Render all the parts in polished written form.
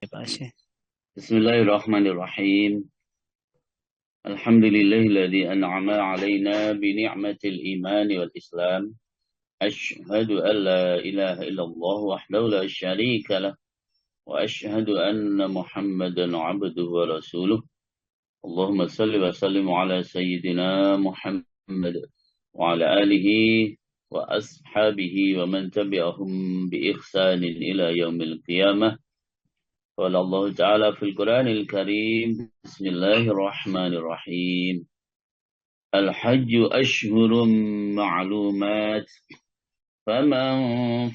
بسم الله الرحمن الرحيم. الحمد لله الذي أنعم علينا بنعمة الإيمان والإسلام. أشهد أن لا إله إلا الله وحده لا شريك له، وأشهد أن محمدا عبده ورسوله. اللهم صل وسلم على سيدنا محمد وعلى آله وأصحابه ومن تبعهم بإحسان إلى يوم القيامة. قال الله تعالى في القرآن الكريم: بسم الله الرحمن الرحيم. الحج أشهر معلومات، فمن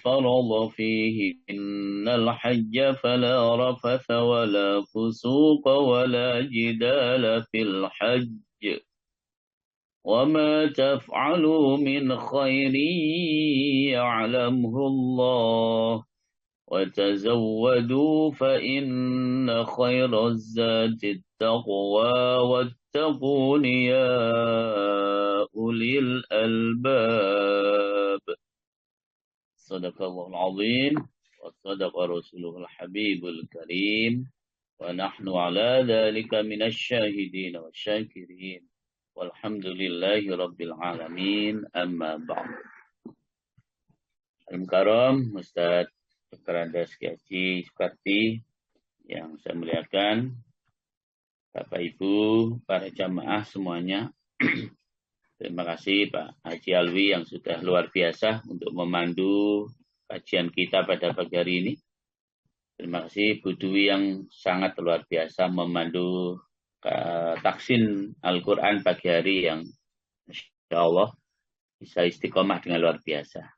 فرض فيهن الحج فلا رفث ولا فسوق ولا جدال في الحج، وما تفعلوا من خير يعلمه الله، وتزودوا فإن خير الزاد التقوى واتقون يا أولي الألباب. صدق الله العظيم وصدق رسوله الحبيب الكريم، ونحن على ذلك من الشاهدين والشاكرين، والحمد لله رب العالمين. أما بعد. Al-Mukarram Ustadz Dr. Andes Haji Sukarti yang saya muliakan, Bapak Ibu, para jamaah semuanya. Terima kasih Pak Haji Alwi yang sudah luar biasa untuk memandu kajian kita pada pagi hari ini. Terima kasih Bu Dwi yang sangat luar biasa memandu taksin Al-Quran pagi hari yang Insya Allah bisa istiqomah dengan luar biasa.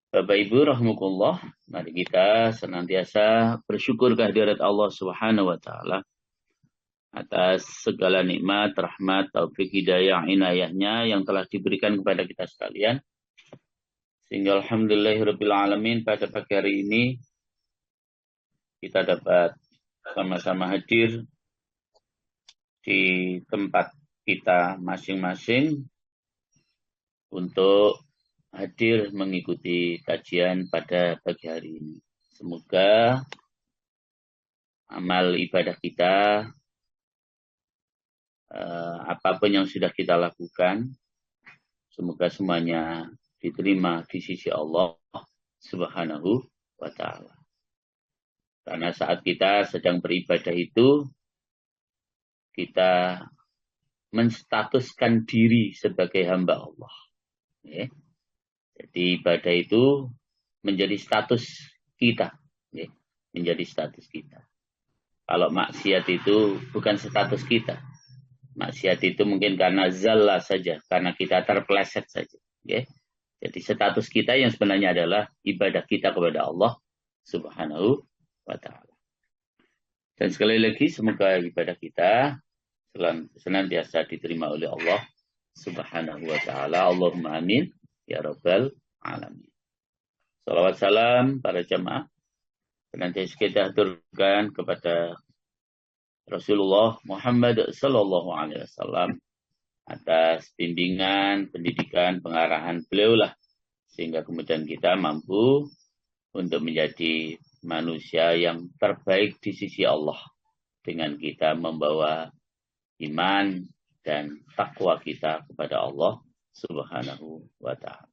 Bapak Ibu rahimakumullah, mari kita senantiasa bersyukur kehadirat Allah Subhanahu wa taala atas segala nikmat, rahmat, taufik, hidayah, inayahnya yang telah diberikan kepada kita sekalian. Sehingga alhamdulillahirabbil alamin pada pagi hari ini kita dapat sama-sama hadir di tempat kita masing-masing untuk hadir mengikuti kajian pada pagi hari ini. Semoga amal ibadah kita, apapun yang sudah kita lakukan, semoga semuanya diterima di sisi Allah Subhanahu wa ta'ala. Karena saat kita sedang beribadah itu, kita menstatuskan diri sebagai hamba Allah. Ya. Jadi ibadah itu menjadi status kita, ya, menjadi status kita. Kalau maksiat itu bukan status kita. Maksiat itu mungkin karena zalla saja, karena kita terpeleset saja. Ya. Jadi status kita yang sebenarnya adalah ibadah kita kepada Allah Subhanahu wa ta'ala. Dan sekali lagi semoga ibadah kita senantiasa diterima oleh Allah Subhanahu wa ta'ala. Allahumma amin. Ya Rabbal Alamin. Salawat salam para jamaah senantiasa kita aturkan kepada Rasulullah Muhammad Sallallahu Alaihi Wasallam atas bimbingan, pendidikan, pengarahan beliau lah, sehingga kemudian kita mampu untuk menjadi manusia yang terbaik di sisi Allah dengan kita membawa iman dan takwa kita kepada Allah Subhanahu wa ta'ala.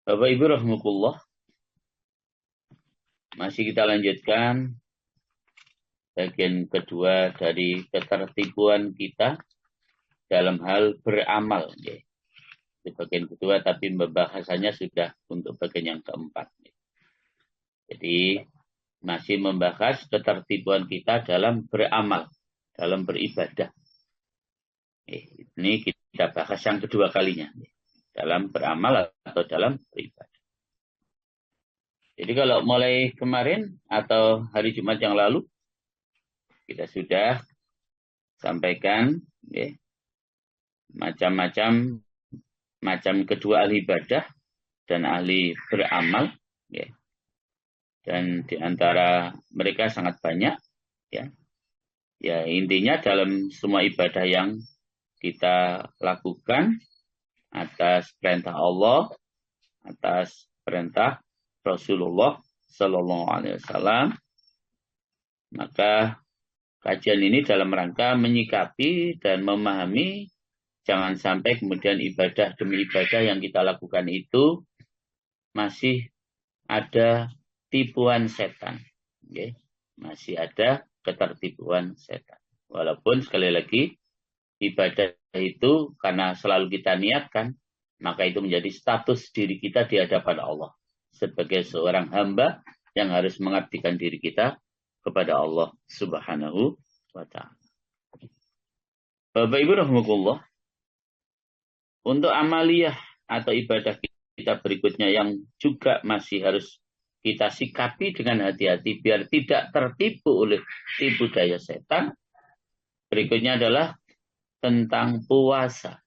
Bapak Ibu rahimakumullah, masih kita lanjutkan bagian kedua dari ketertibuan kita dalam hal beramal. Ya. Di bagian kedua, tapi pembahasannya sudah untuk bagian yang keempat. Ya. Jadi masih membahas ketertibuan kita dalam beramal, dalam beribadah. Ini kita bahas yang kedua kalinya, dalam beramal atau dalam beribadah. Jadi kalau mulai kemarin atau hari Jumat yang lalu, kita sudah sampaikan ya, macam kedua ahli ibadah dan ahli beramal. Ya. Dan di antara mereka sangat banyak. Ya, intinya dalam semua ibadah yang kita lakukan atas perintah Allah, atas perintah Rasulullah Sallallahu Alaihi Wasallam. Maka kajian ini dalam rangka menyikapi dan memahami, jangan sampai kemudian ibadah demi ibadah yang kita lakukan itu masih ada tipuan setan. Okay. Masih ada ketertipuan setan. Walaupun sekali lagi ibadah itu karena selalu kita niatkan, maka itu menjadi status diri kita di hadapan Allah sebagai seorang hamba yang harus mengabdikan diri kita kepada Allah Subhanahu wa ta'ala. Bapak Ibu rahimakumullah, untuk amaliyah atau ibadah kita berikutnya yang juga masih harus kita sikapi dengan hati-hati biar tidak tertipu oleh tipu daya setan. Berikutnya adalah tentang puasa.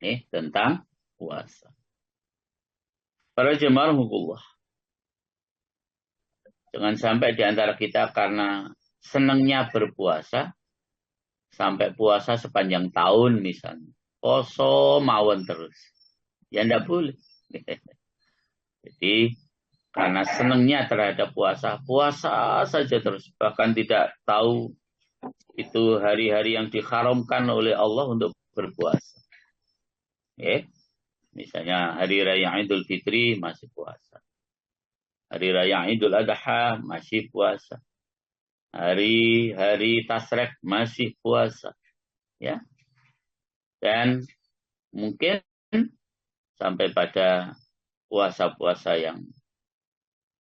Tentang puasa. Para jemaah rahimakumullah, jangan sampai di antara kita karena senangnya berpuasa, sampai puasa sepanjang tahun misalnya. Poso mawon terus. Ya enggak boleh. Jadi karena senangnya terhadap puasa, puasa saja terus. Bahkan tidak tahu itu hari-hari yang diharamkan oleh Allah untuk berpuasa. Misalnya hari raya Idul Fitri masih puasa. Hari raya Idul Adha masih puasa. Hari-hari Tasrek masih puasa. Ya. Dan mungkin sampai pada puasa-puasa yang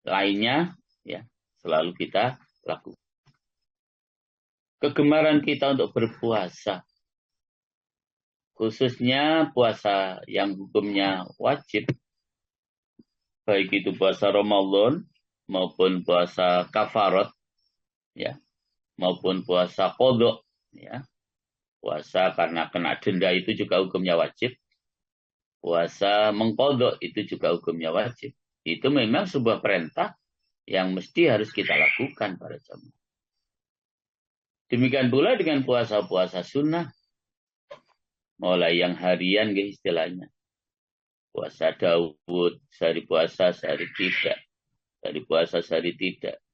lainnya ya selalu kita lakukan. Kegemaran kita untuk berpuasa, khususnya puasa yang hukumnya wajib, baik itu puasa Ramadan maupun puasa kafarat, ya, maupun puasa qadha, ya. Puasa karena kena denda itu juga hukumnya wajib. Puasa mengqadha itu juga hukumnya wajib. Itu memang sebuah perintah yang mesti harus kita lakukan para jemaah. Demikian pula dengan puasa-puasa sunnah. Mulai yang harian istilahnya. Puasa Daud, sehari puasa, sehari tidak. Sehari puasa, sehari tidak.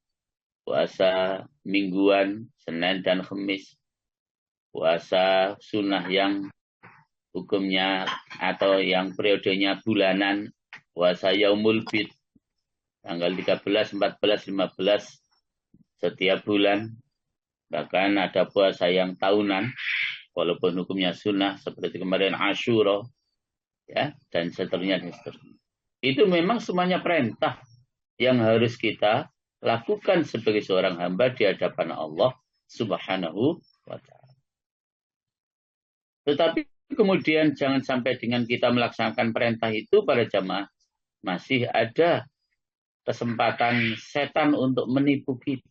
Puasa mingguan, Senin dan Kamis. Puasa sunnah yang hukumnya atau yang periodenya bulanan. Puasa Yaumul Bid. Tanggal 13, 14, 15 setiap bulan. Bahkan ada puasa yang tahunan, walaupun hukumnya sunnah, seperti kemarin Asyura, ya, dan seterusnya. Itu memang semuanya perintah yang harus kita lakukan sebagai seorang hamba di hadapan Allah Subhanahu wa ta'ala. Tetapi kemudian jangan sampai dengan kita melaksanakan perintah itu para jamaah, masih ada kesempatan setan untuk menipu kita.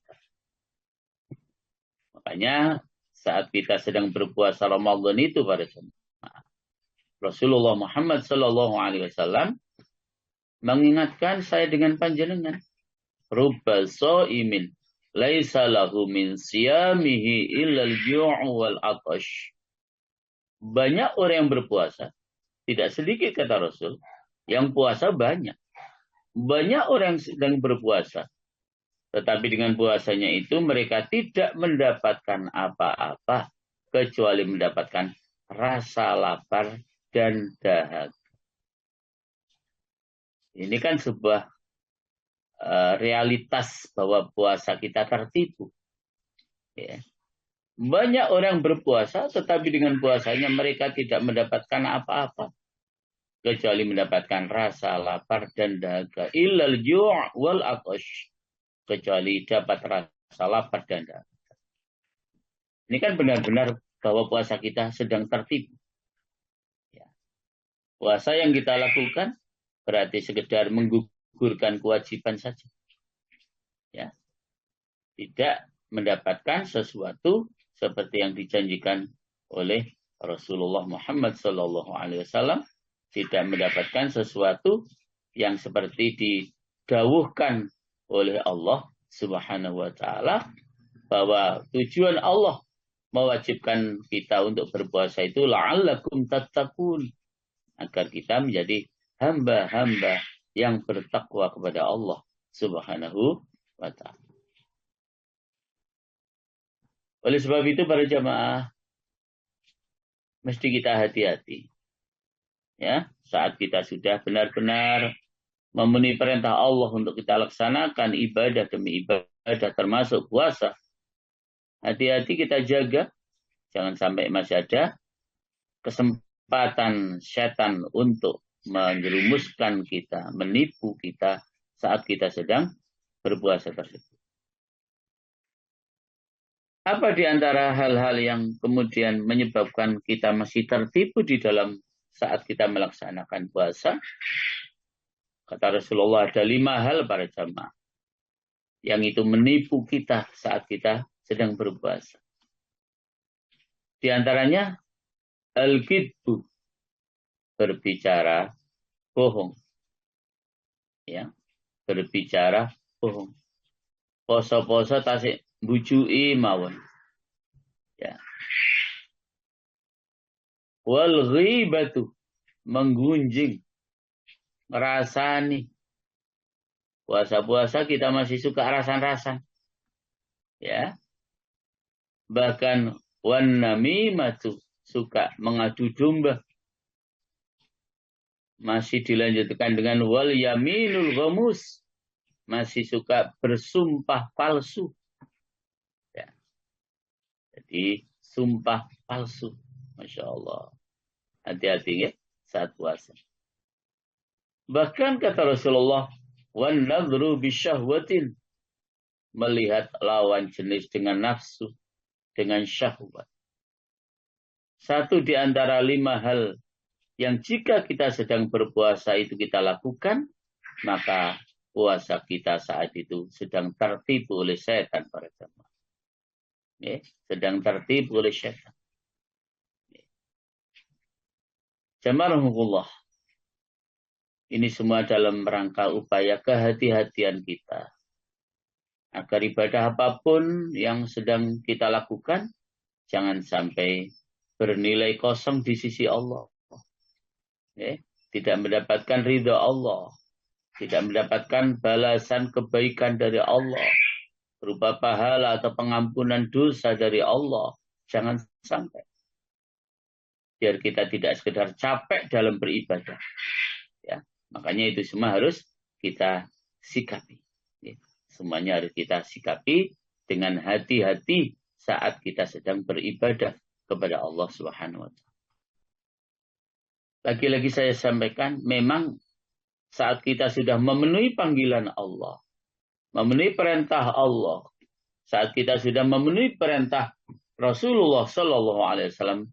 Makanya saat kita sedang berpuasa Ramadan itu pada jemaah, Rasulullah Muhammad Sallallahu Alaihi Wasallam mengingatkan saya dengan panjenengan, rubba sha'imin laisa lahu min siyamihi illa al-ju' wal 'atash. Banyak orang yang berpuasa, tidak sedikit kata Rasul, yang puasa banyak. Banyak orang yang sedang berpuasa, tetapi dengan puasanya itu mereka tidak mendapatkan apa-apa kecuali mendapatkan rasa lapar dan dahaga. Ini kan sebuah realitas bahwa puasa kita tertipu. Ya. Banyak orang berpuasa, tetapi dengan puasanya mereka tidak mendapatkan apa-apa kecuali mendapatkan rasa lapar dan dahaga. Illal ju' wal 'atash. Kecuali dapat rasa lapar dan dahaga. Ini kan benar-benar bahwa puasa kita sedang tertipu. Ya. Puasa yang kita lakukan berarti sekedar menggugurkan kewajiban saja. Ya. Tidak mendapatkan sesuatu seperti yang dijanjikan oleh Rasulullah Muhammad Sallallahu Alaihi Wasallam. Tidak mendapatkan sesuatu yang seperti didawuhkan oleh Allah Subhanahu wa ta'ala, bahwa tujuan Allah mewajibkan kita untuk berpuasa itu la'allakum tattaqun, agar kita menjadi hamba-hamba yang bertakwa kepada Allah Subhanahu wa ta'ala. Oleh sebab itu para jamaah mesti kita hati-hati. Ya, saat kita sudah benar-benar memenuhi perintah Allah untuk kita laksanakan ibadah demi ibadah termasuk puasa. Hati-hati kita jaga, jangan sampai masih ada kesempatan setan untuk menjerumuskan kita, menipu kita saat kita sedang berpuasa tersebut. Apa di antara hal-hal yang kemudian menyebabkan kita masih tertipu di dalam saat kita melaksanakan puasa? Kata Rasulullah ada 5 hal para jamaah yang itu menipu kita saat kita sedang berpuasa. Di antaranya al-kidbu, berbicara bohong. Ya, berbicara bohong. Poso-poso tasik bujui mawon. Ya. Wal ghibatu, menggunjing, ngerasani. Puasa-puasa kita masih suka rasan-rasan. Ya. Bahkan wan namimatu, suka mengadu domba. Masih dilanjutkan dengan wal yaminul ghamus, masih suka bersumpah palsu. Ya. Jadi sumpah palsu. Masya Allah. Hati-hati ya saat puasa. Bahkan kata Rasulullah, wan nadru bisyahwatin, melihat lawan jenis dengan nafsu, dengan syahwat. Satu di antara 5 hal yang jika kita sedang berpuasa itu kita lakukan, maka puasa kita saat itu sedang tertipu oleh setan para jemaah. Ya, sedang tertipu oleh setan. Jamaah rahimahullah. Ini semua dalam rangka upaya kehati-hatian kita. Agar ibadah apapun yang sedang kita lakukan, jangan sampai bernilai kosong di sisi Allah. Ya, tidak mendapatkan ridha Allah. Tidak mendapatkan balasan kebaikan dari Allah. Berupa pahala atau pengampunan dosa dari Allah. Jangan sampai. Biar kita tidak sekedar capek dalam beribadah. Ya, makanya itu semua harus kita sikapi. Ya, semuanya harus kita sikapi dengan hati-hati saat kita sedang beribadah kepada Allah Subhanahu wa ta'ala. Lagi-lagi saya sampaikan, memang saat kita sudah memenuhi panggilan Allah, memenuhi perintah Allah, saat kita sudah memenuhi perintah Rasulullah Sallallahu Alaihi Wasallam,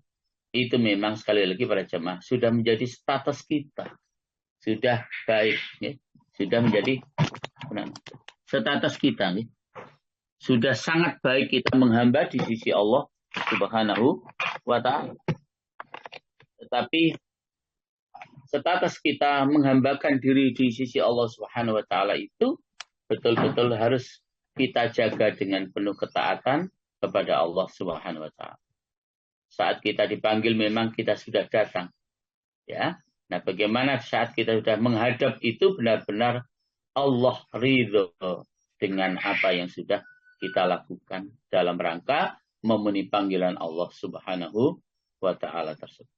itu memang sekali lagi para jemaah sudah menjadi status kita, sudah baik, ya. Sudah menjadi status kita, ya. Sudah sangat baik kita menghamba di sisi Allah Subhanahu wa ta'ala. Tetapi status kita menghambakan diri di sisi Allah Subhanahu wa ta'ala itu betul-betul harus kita jaga dengan penuh ketaatan kepada Allah Subhanahu wa ta'ala. Saat kita dipanggil memang kita sudah datang. Ya. Nah, bagaimana saat kita sudah menghadap itu benar-benar Allah ridho dengan apa yang sudah kita lakukan dalam rangka memenuhi panggilan Allah Subhanahu wa ta'ala tersebut.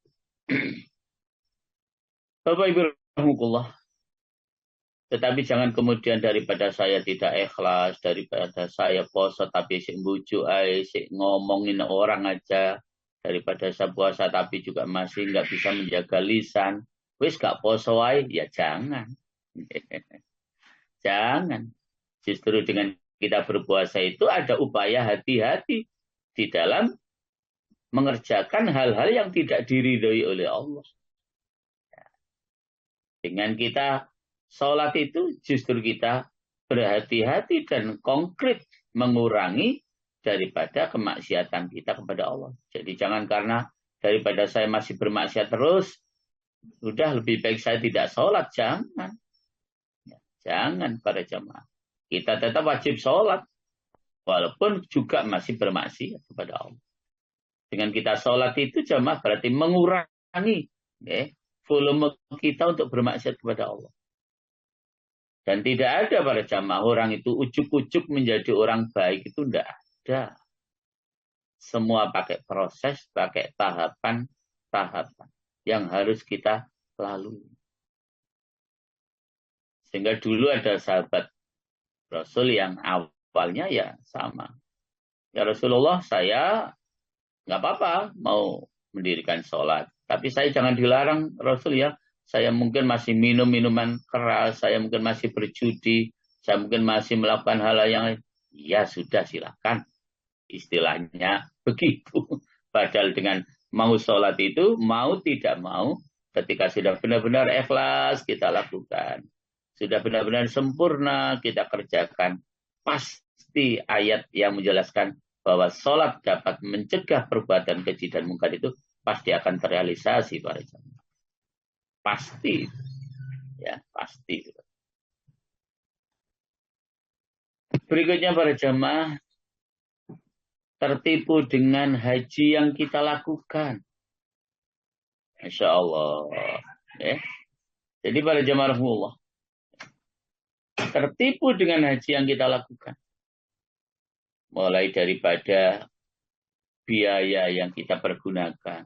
Bapak Ibu rahimahullah, tetapi jangan kemudian daripada saya tidak ikhlas, daripada saya puasa tapi sik mbujuk ae, sik ngomongin orang aja, daripada saya puasa tapi juga masih nggak bisa menjaga lisan, wis gak poso ae, ya jangan. Jangan. Justru dengan kita berpuasa itu ada upaya hati-hati di dalam mengerjakan hal-hal yang tidak diridhoi oleh Allah. Dengan kita sholat itu justru kita berhati-hati dan konkret mengurangi daripada kemaksiatan kita kepada Allah. Jadi jangan karena daripada saya masih bermaksiat terus, udah lebih baik saya tidak sholat. Jangan. Jangan para jemaah. Kita tetap wajib sholat. Walaupun juga masih bermaksiat kepada Allah. Dengan kita sholat itu jemaah berarti mengurangi volume kita untuk bermaksiat kepada Allah. Dan tidak ada pada jamaah orang itu ujuk-ujuk menjadi orang baik, itu tidak ada. Semua pakai proses, pakai tahapan yang harus kita lalui. Sehingga dulu ada sahabat Rasul yang awalnya ya sama. Ya Rasulullah, saya nggak apa-apa mau mendirikan sholat. Tapi saya jangan dilarang Rasul ya. Saya mungkin masih minum minuman keras, saya mungkin masih berjudi, saya mungkin masih melakukan hal yang lain. Ya sudah silakan. Istilahnya begitu. Padahal dengan mau sholat itu, mau tidak mau, ketika sudah benar-benar ikhlas kita lakukan. Sudah benar-benar sempurna kita kerjakan. Pasti ayat yang menjelaskan bahwa sholat dapat mencegah perbuatan keji dan mungkar itu pasti akan terrealisasi para jamaah. Pasti. Ya, pasti. Berikutnya para jamaah, tertipu dengan haji yang kita lakukan. Masya Allah. Ya. Jadi para jamaah rahimahullah, tertipu dengan haji yang kita lakukan. Mulai daripada biaya yang kita pergunakan,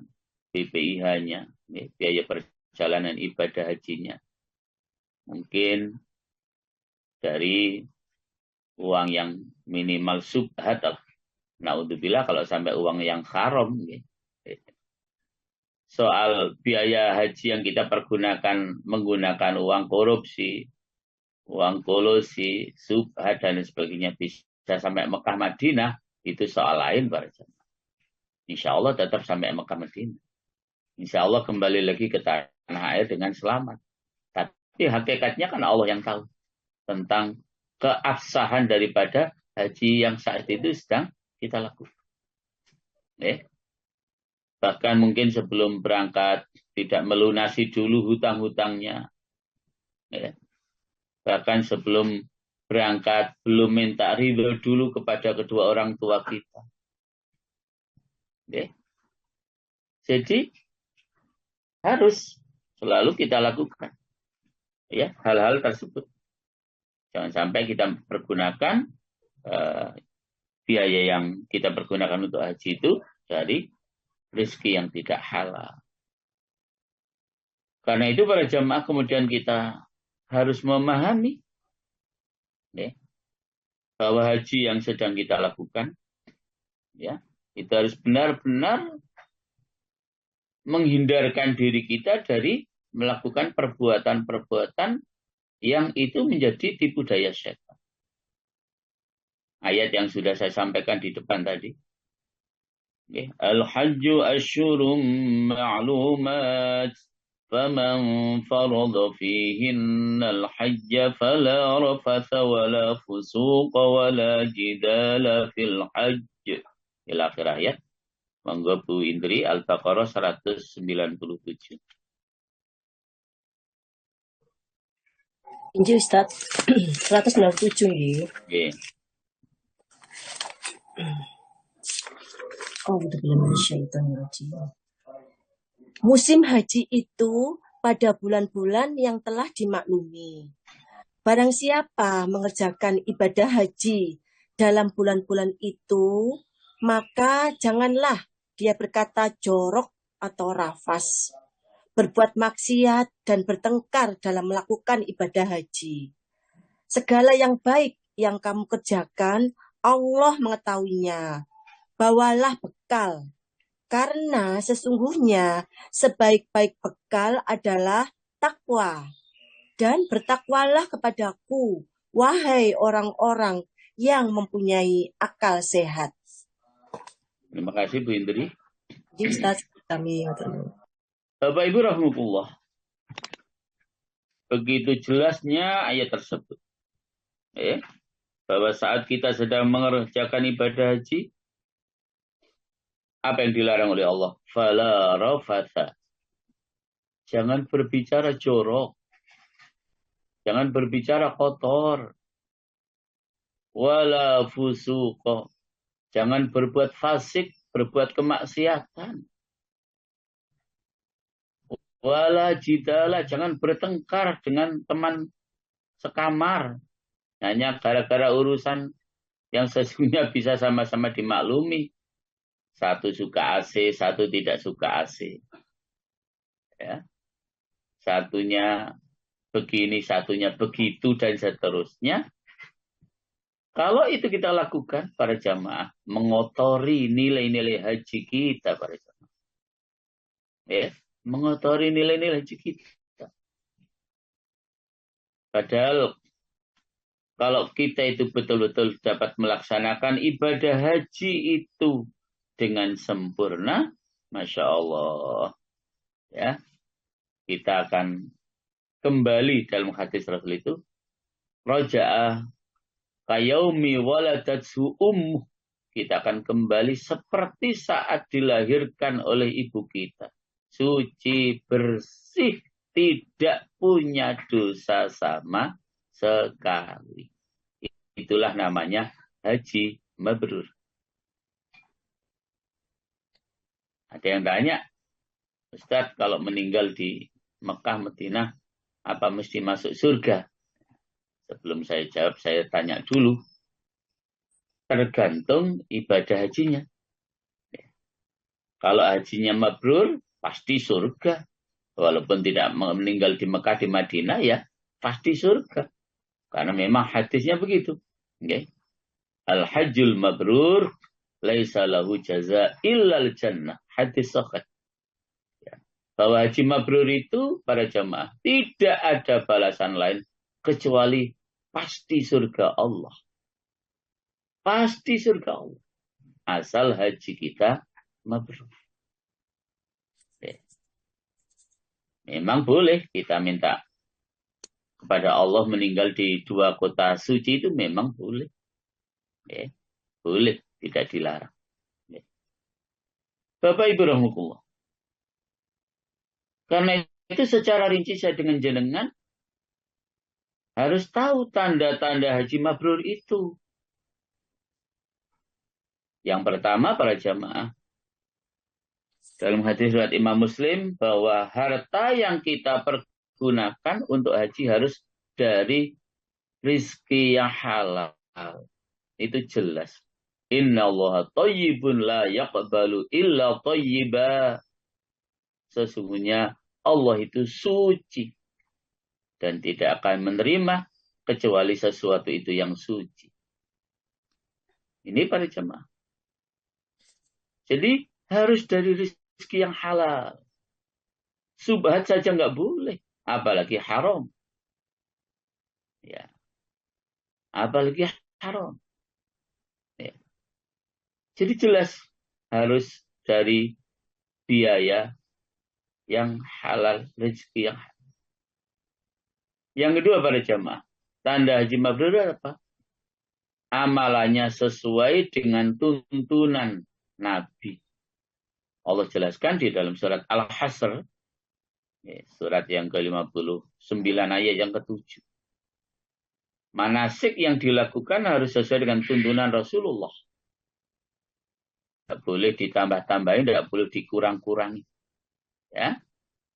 BPIH-nya, biaya perjalanan ibadah hajinya. Mungkin dari uang yang minimal subhat, naudzubillah kalau sampai uang yang haram. Soal biaya haji yang kita pergunakan menggunakan uang korupsi, uang kolusi, subhat dan sebagainya bisa sampai Mekah Madinah, itu soal lain para jemaah. Insya Allah tetap sampai Mekah Madinah. Insya Allah kembali lagi ke tanah air dengan selamat. Tapi hakikatnya kan Allah yang tahu tentang keabsahan daripada haji yang saat itu sedang kita lakukan. Bahkan mungkin sebelum berangkat tidak melunasi dulu hutang-hutangnya. Bahkan sebelum berangkat belum minta ridho dulu kepada kedua orang tua kita. Jadi harus selalu kita lakukan ya hal-hal tersebut. Jangan sampai kita pergunakan biaya yang kita pergunakan untuk haji itu dari rezeki yang tidak halal. Karena itu para jamaah kemudian kita harus memahami bahwa haji yang sedang kita lakukan itu harus benar-benar menghindarkan diri kita dari melakukan perbuatan-perbuatan yang itu menjadi tipu daya setan. Ayat yang sudah saya sampaikan di depan tadi. Al-hajju asyurum ma'lumat faman farada fihinna al-hajja fala rafatha wala fusuqa wala jidala fil hajj. Ila akhir ayat. Monggo Bu Indri, Al-Baqarah 197. Injil Ustaz 197 nggih. Nggih. Musim haji itu pada bulan-bulan yang telah dimaklumi. Barang siapa mengerjakan ibadah haji dalam bulan-bulan itu, maka janganlah dia berkata jorok atau rafas, berbuat maksiat dan bertengkar dalam melakukan ibadah haji. Segala yang baik yang kamu kerjakan, Allah mengetahuinya. Bawalah bekal, karena sesungguhnya sebaik-baik bekal adalah takwa. Dan bertakwalah kepadaku, wahai orang-orang yang mempunyai akal sehat. Terima kasih Bu Indri. Ustaz kami. Bapak Ibu rahimahullah. Begitu jelasnya ayat tersebut. Bahwa saat kita sedang mengerjakan ibadah haji, apa yang dilarang oleh Allah? Fala rafatha. Jangan berbicara jorok. Jangan berbicara kotor. Wala fusuqa. Jangan berbuat fasik, berbuat kemaksiatan. Wala jidala, jangan bertengkar dengan teman sekamar. Hanya gara-gara urusan yang sesungguhnya bisa sama-sama dimaklumi. Satu suka AC, satu tidak suka AC. Ya. Satunya begini, satunya begitu, dan seterusnya. Kalau itu kita lakukan, para jamaah, mengotori nilai-nilai haji kita, para jamaah. Ya, mengotori nilai-nilai haji kita. Padahal kalau kita itu betul-betul dapat melaksanakan ibadah haji itu dengan sempurna, Masya Allah, ya, kita akan kembali dalam hadis Rasul itu, Raja'ah kayaumi waladathu ummuh. Kita akan kembali seperti saat dilahirkan oleh ibu kita. Suci, bersih, tidak punya dosa sama sekali. Itulah namanya haji mabrur. Ada yang tanya, Ustaz, kalau meninggal di Mekah, Madinah, apa mesti masuk surga? Sebelum saya jawab, saya tanya dulu. Tergantung ibadah hajinya. Kalau hajinya mabrur, pasti surga. Walaupun tidak meninggal di Mekah, di Madinah, ya pasti surga. Karena memang hadisnya begitu. Okay. Al-hajjul mabrur laisa lahu jaza illal jannah. Hadis sahih. Ya. Bahwa haji mabrur itu, para jamaah, tidak ada balasan lain kecuali pasti surga Allah. Pasti surga Allah. Asal haji kita mabrur. Ya. Memang boleh kita minta kepada Allah meninggal di 2 kota suci, itu memang boleh. Ya, boleh, tidak dilarang. Ya. Bapak Ibu rahmatullah. Karena itu secara rinci saya dengan jenengan harus tahu tanda-tanda haji mabrur itu. Yang pertama, para jamaah, dalam hadis riwayat Imam Muslim, bahwa harta yang kita pergunakan untuk haji harus dari rizki yang halal. Itu jelas. Inna Allah tayyibun la yaqbalu illa tayyiba. Sesungguhnya Allah itu suci dan tidak akan menerima kecuali sesuatu itu yang suci. Ini para jemaah. Jadi harus dari rezeki yang halal. Subhat saja nggak boleh, apalagi haram. Ya, apalagi haram. Ya. Jadi jelas harus dari biaya yang halal, rezeki yang halal. Yang kedua para jamaah, tanda haji mabrur apa? Amalannya sesuai dengan tuntunan Nabi. Allah jelaskan di dalam surat Al-Hasr, surat yang ke-59 ayat yang ke-7. Manasik yang dilakukan harus sesuai dengan tuntunan Rasulullah. Tidak boleh ditambah-tambahin, tidak boleh dikurang-kurangi. Ya,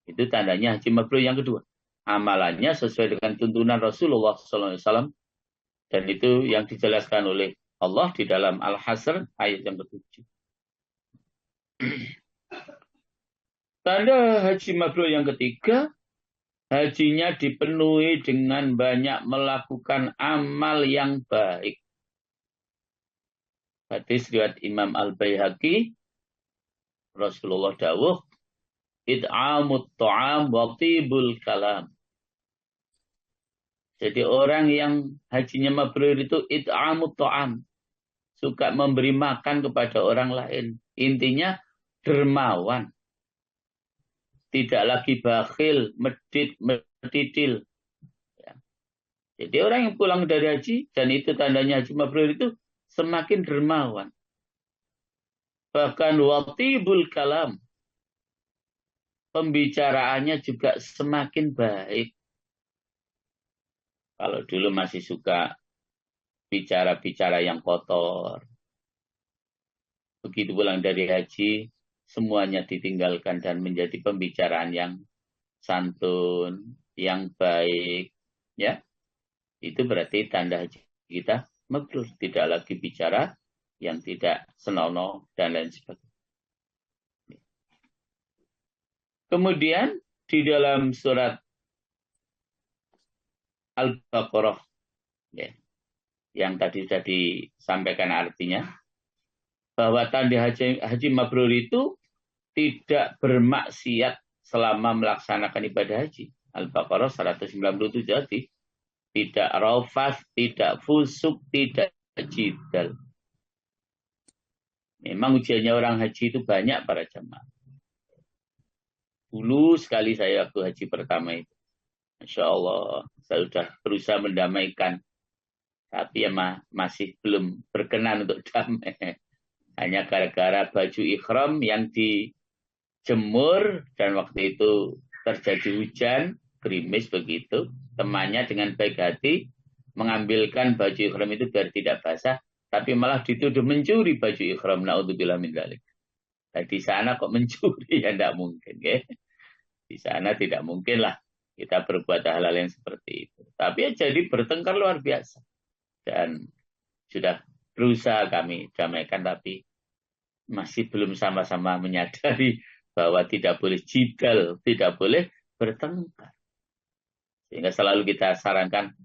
itu tandanya haji mabrur yang kedua. Amalannya sesuai dengan tuntunan Rasulullah SAW. Dan itu yang dijelaskan oleh Allah di dalam Al-Hasr ayat yang ke-7. Tanda haji mabrur yang ketiga, hajinya dipenuhi dengan banyak melakukan amal yang baik. Hadis riwayat Imam Al-Baihaqi, Rasulullah dawuh, id'amut ta'am wa tibul kalam. Jadi orang yang hajinya mabrur itu id'amut ta'am, suka memberi makan kepada orang lain. Intinya dermawan. Tidak lagi bakhil, medit, medidil. Ya. Jadi orang yang pulang dari haji, dan itu tandanya haji mabrur itu, semakin dermawan. Bahkan watibul kalam. Pembicaraannya juga semakin baik. Kalau dulu masih suka bicara-bicara yang kotor. Begitu pulang dari haji, semuanya ditinggalkan dan menjadi pembicaraan yang santun, yang baik, ya. itu berarti tanda haji kita mabrur. Tidak lagi bicara yang tidak senonoh dan lain sebagainya. Kemudian di dalam surat Al-Baqarah, ya, yang tadi sudah disampaikan artinya, bahwa tanda haji mabrur itu tidak bermaksiat selama melaksanakan ibadah haji. Al-Baqarah 197 jadi tidak rafas, tidak fusuk, tidak jidal. Memang ujiannya orang haji itu banyak para jamaah. Dulu sekali saya waktu haji pertama itu, Masya Allah, saya sudah berusaha mendamaikan. Tapi ya masih belum berkenan untuk damai. Hanya gara-gara baju ikhram yang dijemur dan waktu itu terjadi hujan, gerimis begitu. Temannya dengan baik hati mengambilkan baju ikhram itu biar tidak basah, tapi malah dituduh mencuri baju ikhram. Naudzubillah min dzalik. Nah, di sana kok mencuri ya tidak mungkin, ya. Di sana tidak mungkin lah kita berbuat hal-hal yang seperti itu. Tapi ya jadi bertengkar luar biasa. Dan sudah berusaha kami damaikan, tapi masih belum sama-sama menyadari bahwa tidak boleh jidal, tidak boleh bertengkar. Sehingga selalu kita sarankan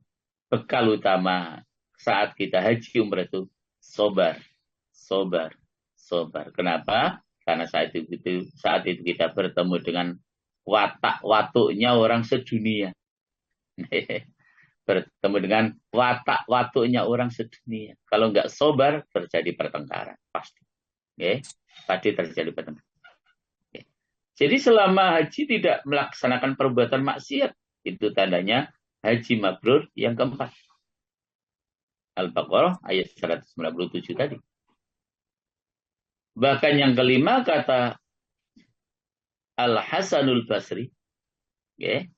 bekal utama saat kita haji umrah itu sobar, sobar, sobar. Kenapa? Karena saat itu kita bertemu dengan watak-watuknya orang sedunia. Bertemu dengan watak-watuknya orang sedunia. Kalau nggak sobar, terjadi pertengkaran. Pasti. Okay? Pasti terjadi pertengkaran. Okay. Jadi selama haji tidak melaksanakan perbuatan maksiat, itu tandanya haji mabrur yang keempat. Al-Baqarah ayat 197 tadi. Bahkan yang kelima kata Al-Hasanul Basri, okay,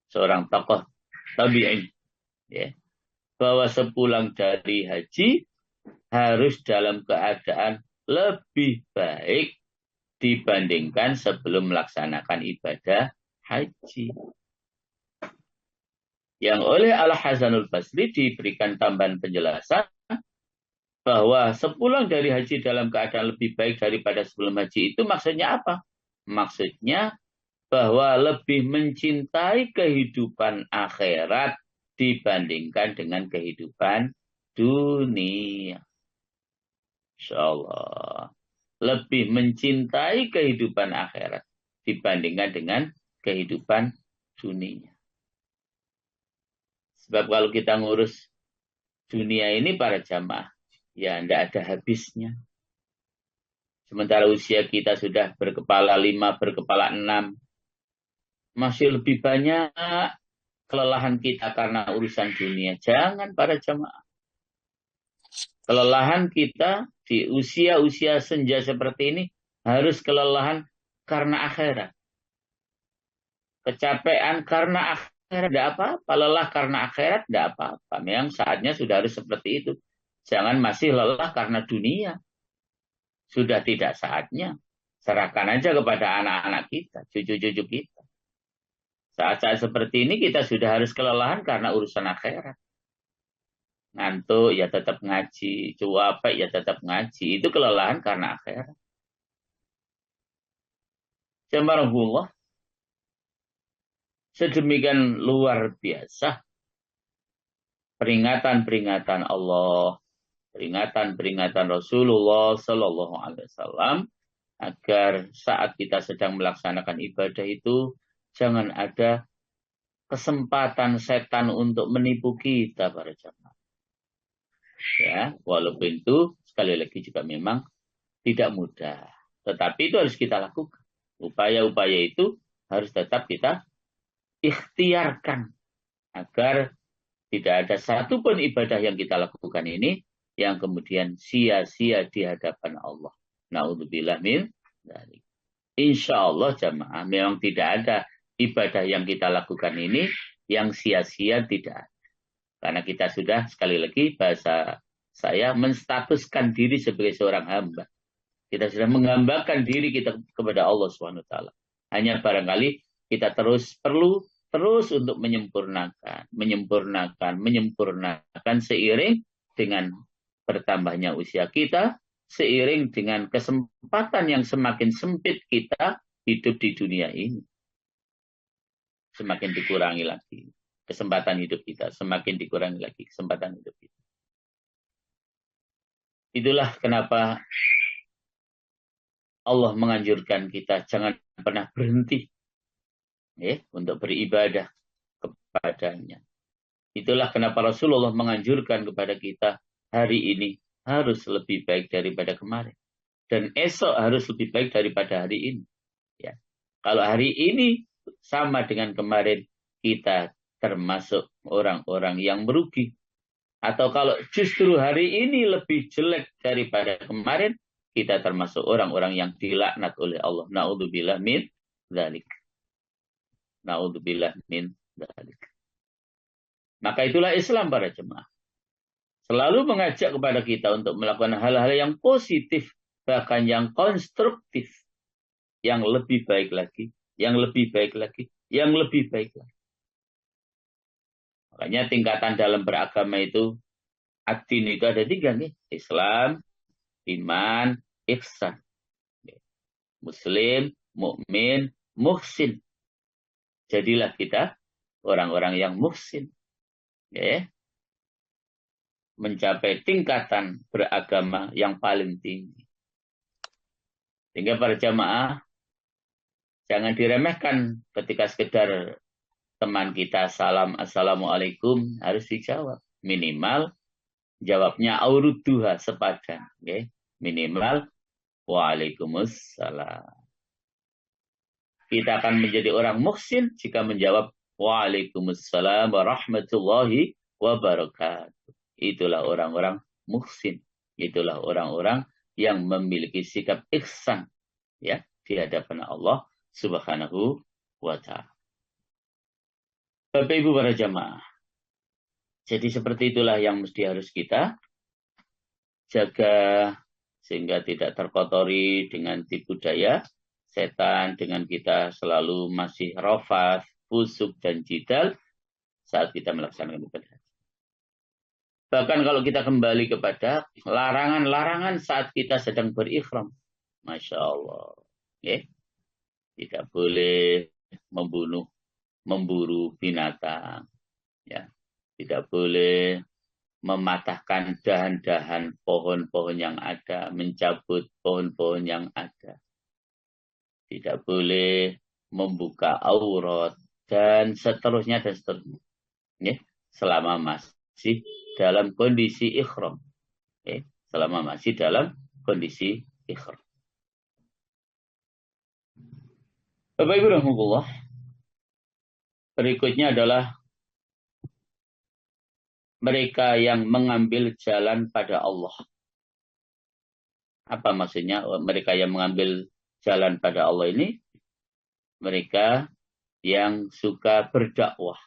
seorang tokoh tabi'in, ya, bahwa sepulang dari haji harus dalam keadaan lebih baik dibandingkan sebelum melaksanakan ibadah haji. Yang oleh Al-Hasanul Basri diberikan tambahan penjelasan bahwa sepulang dari haji dalam keadaan lebih baik daripada sebelum haji itu maksudnya apa? Maksudnya bahwa lebih mencintai kehidupan akhirat dibandingkan dengan kehidupan dunia. Insyaallah. Lebih mencintai kehidupan akhirat dibandingkan dengan kehidupan dunia. Sebab kalau kita ngurus dunia ini para jamaah, ya tidak ada habisnya. Sementara usia kita sudah berkepala 5, berkepala 6, masih lebih banyak kelelahan kita karena urusan dunia. Jangan para jamaah. Kelelahan kita di usia-usia senja seperti ini harus kelelahan karena akhirat. Kecapean karena akhirat tidak apa-apa. Lelah karena akhirat tidak apa-apa. Memang saatnya sudah harus seperti itu. Jangan masih lelah karena dunia. Sudah tidak saatnya. Serahkan aja kepada anak-anak kita, cucu-cucu kita. Saat-saat seperti ini kita sudah harus kelelahan karena urusan akhirat. Ngantuk ya tetap ngaji, capek ya tetap ngaji. Itu kelelahan karena akhirat. Jazakumullah. Sedemikian luar biasa peringatan-peringatan Allah, peringatan-peringatan Rasulullah Sallallahu Alaihi Wasallam agar saat kita sedang melaksanakan ibadah itu jangan ada kesempatan setan untuk menipu kita para jamaah. Ya, walaupun itu sekali lagi juga memang tidak mudah, tetapi itu harus kita lakukan. Upaya-upaya itu harus tetap kita ikhtiarkan agar tidak ada satupun ibadah yang kita lakukan ini yang kemudian sia-sia di hadapan Allah. Naudzubillah min dzalik. Insyaallah jamaah memang tidak ada ibadah yang kita lakukan ini yang sia-sia, tidak. Karena kita sudah sekali lagi bahasa saya menstatuskan diri sebagai seorang hamba. Kita sudah menghambakan diri kita kepada Allah SWT. Hanya barangkali kita terus perlu terus untuk menyempurnakan seiring dengan bertambahnya usia kita, seiring dengan kesempatan yang semakin sempit kita hidup di dunia ini. Semakin dikurangi lagi kesempatan hidup kita, semakin dikurangi lagi kesempatan hidup kita. Itulah kenapa Allah menganjurkan kita jangan pernah berhenti untuk beribadah kepadanya. Itulah kenapa Rasulullah menganjurkan kepada kita hari ini harus lebih baik daripada kemarin. Dan esok harus lebih baik daripada hari ini. Ya. Kalau hari ini sama dengan kemarin, kita termasuk orang-orang yang merugi. Atau kalau justru hari ini lebih jelek daripada kemarin, kita termasuk orang-orang yang dilaknat oleh Allah. Na'udzubillah min dzalik. Na'udzubillah min dzalik. Maka itulah Islam para jemaah. Selalu mengajak kepada kita untuk melakukan hal-hal yang positif, bahkan yang konstruktif, yang lebih baik lagi, yang lebih baik lagi, yang lebih baik lagi. Makanya tingkatan dalam beragama itu, ad-din itu ada 3 nih. Islam, iman, ihsan. Muslim, mukmin, muhsin. Jadilah kita orang-orang yang muhsin. Mencapai tingkatan beragama yang paling tinggi. Sehingga para jamaah, jangan diremehkan ketika sekedar teman kita salam assalamualaikum harus dijawab. Minimal jawabnya auruduha sepadan. Minimal waalaikumsalam. Kita akan menjadi orang muhsin jika menjawab waalaikumsalam warahmatullahi wabarakatuh. Itulah orang-orang muhsin. Itulah orang-orang yang memiliki sikap ihsan di hadapan Allah Subhanahu wa ta'ala. Bapak Ibu para jamaah. Jadi seperti itulah yang mesti harus kita jaga sehingga tidak terkotori dengan tipu daya setan, dengan kita selalu masih rafas, fusuk dan jidal saat kita melaksanakan ibadah. Bahkan kalau kita kembali kepada larangan-larangan saat kita sedang berihram. Masya Allah. Tidak boleh memburu binatang. Tidak boleh mematahkan dahan-dahan pohon-pohon yang ada, mencabut pohon-pohon yang ada. Tidak boleh membuka aurat, dan seterusnya, dan seterusnya. Selama masih dalam kondisi ihram. Selama masih dalam kondisi ihram. Bapak Ibu rahimahullah, berikutnya adalah mereka yang mengambil jalan pada Allah. Apa maksudnya mereka yang mengambil jalan pada Allah ini? Mereka yang suka berdakwah,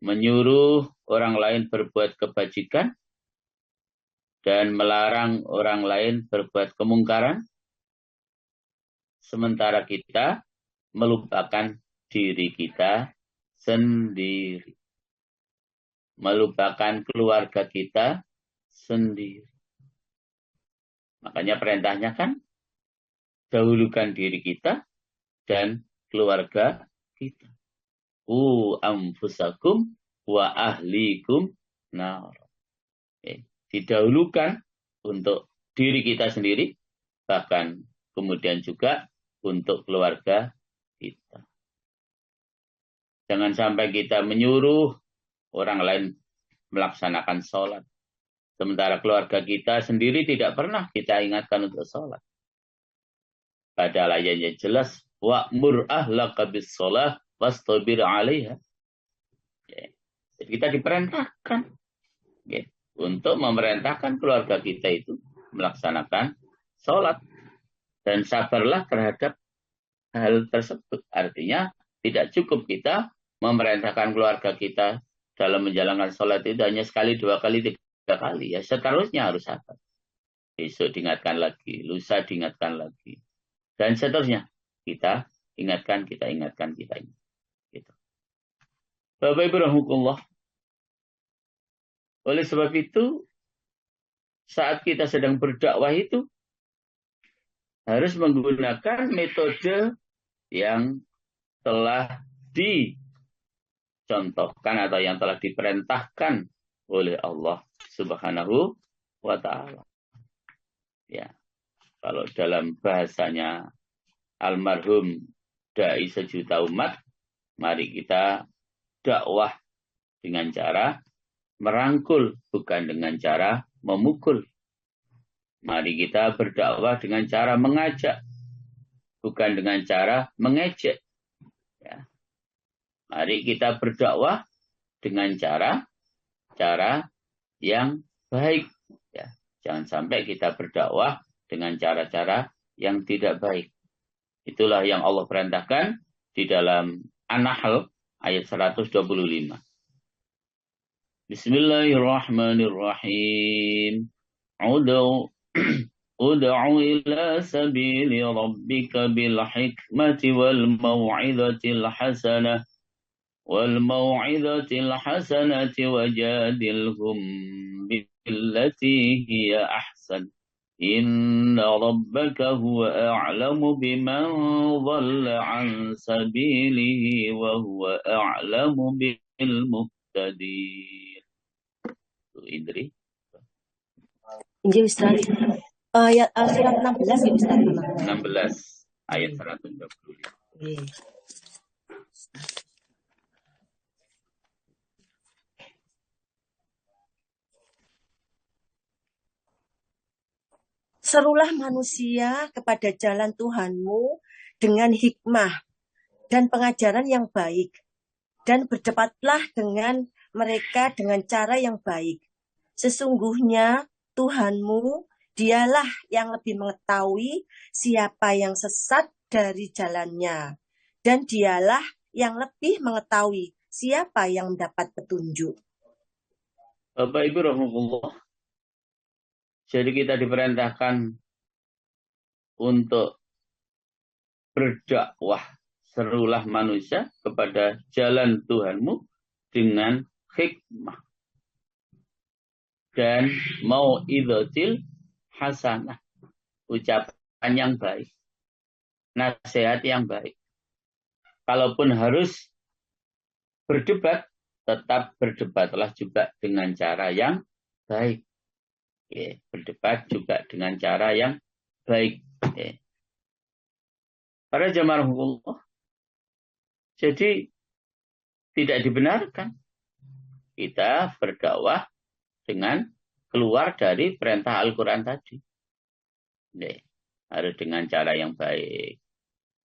menyuruh orang lain berbuat kebajikan dan melarang orang lain berbuat kemungkaran, sementara kita melupakan diri kita sendiri, melupakan keluarga kita sendiri. Makanya perintahnya kan dahulukan diri kita dan keluarga kita. Anfusakum wa ahlikum nar. Didahulukan untuk diri kita sendiri, bahkan kemudian juga untuk keluarga kita. Jangan sampai kita menyuruh orang lain melaksanakan sholat, sementara keluarga kita sendiri tidak pernah kita ingatkan untuk sholat. Padahal ayatnya jelas, wa'mur ahlaka bis-sholah wastabir 'alaiha. Jadi kita diperintahkan untuk memerintahkan keluarga kita itu melaksanakan sholat. Dan sabarlah terhadap hal tersebut. Artinya tidak cukup kita memerintahkan keluarga kita dalam menjalankan sholat itu hanya sekali, 2 kali, 3 kali. Ya seterusnya harus sabar. Besok diingatkan lagi, lusa diingatkan lagi. Dan seterusnya kita ingatkan. Bapak Ibu rahmatullah. Oleh sebab itu, saat kita sedang berdakwah itu harus menggunakan metode yang telah dicontohkan atau yang telah diperintahkan oleh Allah Subhanahu wa taala. Ya. Kalau dalam bahasanya almarhum dai sejuta umat, mari kita dakwah dengan cara merangkul, bukan dengan cara memukul. Mari kita berdakwah dengan cara mengajak, bukan dengan cara mengejek. Ya. Mari kita berdakwah dengan cara yang baik. Ya. Jangan sampai kita berdakwah dengan cara-cara yang tidak baik. Itulah yang Allah perintahkan di dalam An-Nahl ayat 125. Bismillahirrahmanirrahim. Ud'u ila sabili rabbika bil hikmati wal mau'izatil hasanah wajadilhum billati hiya ahsan. Inna rabbaka huwa a'lamu biman dhalla an sabilihi wa huwa a'lamu bil muhtadin. Indri. Injil Ustaz. Ayat surat 16 ya Ustaz. 16 ayat 125. Serulah manusia kepada jalan Tuhanmu dengan hikmah dan pengajaran yang baik, dan berdebatlah dengan mereka dengan cara yang baik. Sesungguhnya Tuhanmu, dialah yang lebih mengetahui siapa yang sesat dari jalannya, dan dialah yang lebih mengetahui siapa yang mendapat petunjuk. Bapak Ibu rahmatullah. Jadi kita diperintahkan untuk berdakwah, serulah manusia kepada jalan Tuhanmu dengan hikmah dan mau'izatil hasanah, ucapan yang baik, nasihat yang baik. Kalaupun harus berdebat, tetap berdebatlah juga dengan cara yang baik. Ya, berdebat juga dengan cara yang baik. Ya. Para jamaah Allah, jadi tidak dibenarkan kita berdakwah dengan keluar dari perintah Al-Quran tadi. Ya, harus dengan cara yang baik,